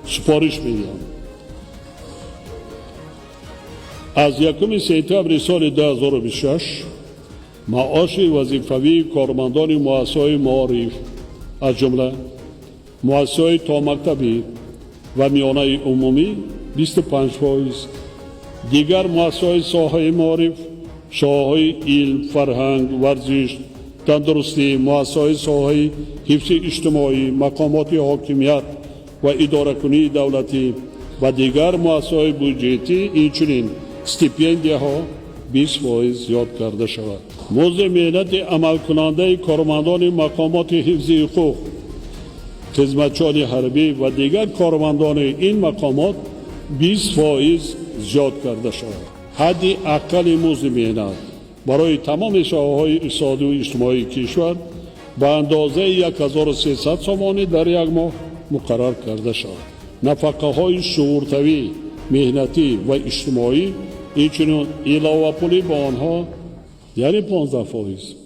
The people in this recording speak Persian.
سپارش میدم. از 1 سپتامبر سال 2026 معاش وظیفوی کارمندان مؤسسه‌های معارف از جمله مؤسسه‌های تا مکتبی و میانه عمومی 25%، دیگر مؤسسه‌های ساحه معارف، شاخه‌های علم، فرهنگ، ورزش، تندرستی، مؤسسه‌های ساحه حفظ اجتماعی، مقامات حاکمیت و اداره‌کنی دولتی و دیگر مؤسسه‌های بودجتی اینچنین استیپندی‌ها 20% زیاد کرده شود. موضوع مهلت عمل کننده کارمندان مقامات حفظ حقوق، خدمتچیان حربی و دیگر کارمندان این مقامات 20% زیاد کرده شود. حد اقل مزد مهلت برای تمام شاخه‌های اقتصادی و اجتماعی کشور به اندازه 1300 تومان در یک ماه مقرر کرده شود. نفقه‌های شغل‌طوی، مهنتی و اجتماعی اینچنین علاوه پولی به آنها یعنی 15%.